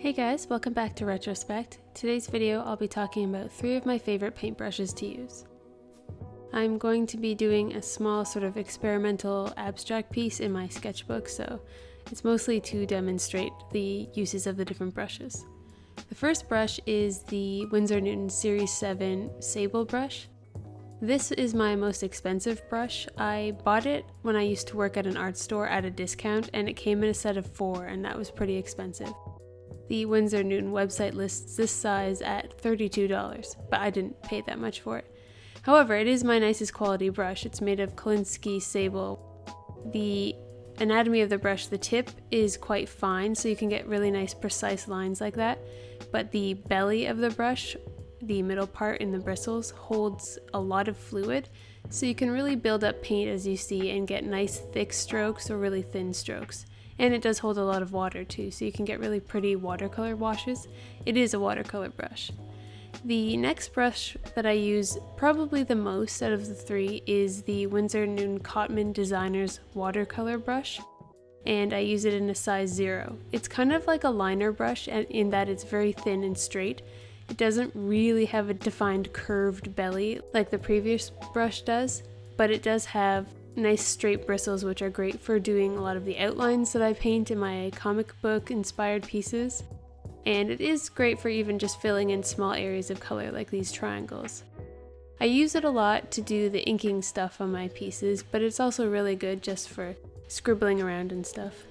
Hey guys, welcome back to Retrospect. Today's video I'll be talking about 3 of my favorite paintbrushes to use. I'm going to be doing a small sort of experimental abstract piece in my sketchbook, so it's mostly to demonstrate the uses of the different brushes. The first brush is the Winsor Newton Series 7 Sable brush. This is my most expensive brush. I bought it when I used to work at an art store at a discount, and it came in a set of 4, and that was pretty expensive. The Winsor Newton website lists this size at $32, but I didn't pay that much for it. However, it is my nicest quality brush. It's made of Kolinsky Sable. The anatomy of the brush, the tip is quite fine, so you can get really nice precise lines like that, but the belly of the brush, the middle part in the bristles, holds a lot of fluid, so you can really build up paint as you see and get nice thick strokes or really thin strokes. And it does hold a lot of water too, so you can get really pretty watercolor washes. It is a watercolor brush. The next brush that I use probably the most out of the 3 is the Winsor Newton Cotman Designer's watercolor brush, and I use it in a size 0. It's kind of like a liner brush in that it's very thin and straight. It doesn't really have a defined curved belly like the previous brush does, but it does have nice straight bristles, which are great for doing a lot of the outlines that I paint in my comic book inspired pieces. And it is great for even just filling in small areas of color like these triangles. I use it a lot to do the inking stuff on my pieces, but it's also really good just for scribbling around and stuff.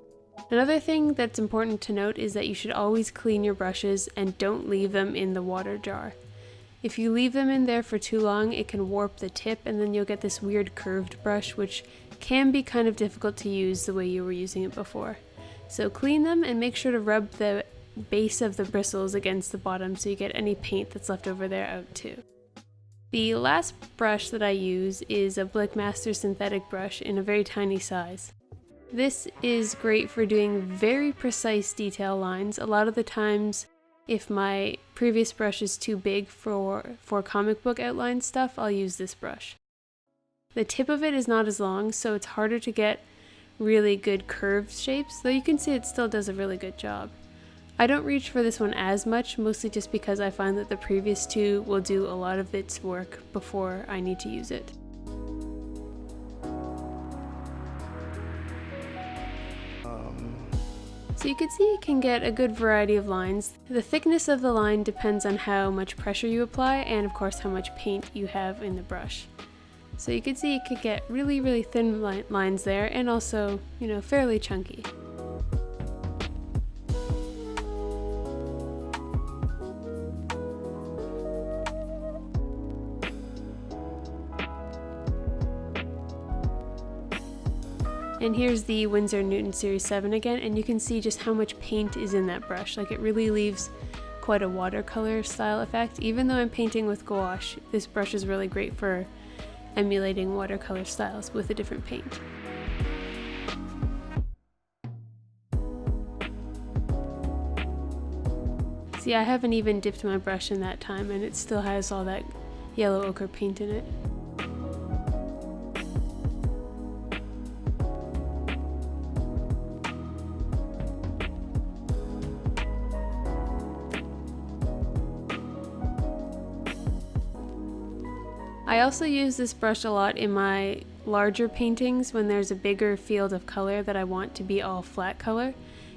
Another thing that's important to note is that you should always clean your brushes and don't leave them in the water jar. If you leave them in there for too long, it can warp the tip and then you'll get this weird curved brush, which can be kind of difficult to use the way you were using it before. So clean them and make sure to rub the base of the bristles against the bottom so you get any paint that's left over there out too. The last brush that I use is a Blick Master Synthetic brush in a very tiny size. This is great for doing very precise detail lines. A lot of the times, if my previous brush is too big for comic book outline stuff, I'll use this brush. The tip of it is not as long, so it's harder to get really good curved shapes, though you can see it still does a really good job. I don't reach for this one as much, mostly just because I find that the previous 2 will do a lot of its work before I need to use it. So you can see it can get a good variety of lines. The thickness of the line depends on how much pressure you apply and of course how much paint you have in the brush. So you can see it could get really thin lines there and also, fairly chunky. And here's the Winsor Newton Series 7 again, and you can see just how much paint is in that brush. Like, it really leaves quite a watercolor style effect. Even though I'm painting with gouache, this brush is really great for emulating watercolor styles with a different paint. See, I haven't even dipped my brush in that time, and it still has all that yellow ochre paint in it. I also use this brush a lot in my larger paintings when there's a bigger field of color that I want to be all flat color.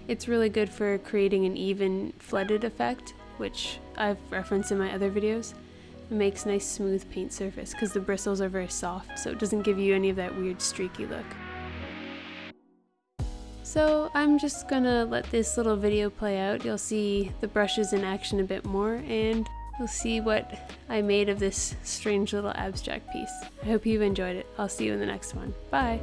It's really good for creating an even flooded effect, which I've referenced in my other videos. It makes nice smooth paint surface because the bristles are very soft, so it doesn't give you any of that weird streaky look. So I'm just gonna let this little video play out. You'll see the brushes in action a bit more, and you'll see what I made of this strange little abstract piece. I hope you've enjoyed it. I'll see you in the next one. Bye!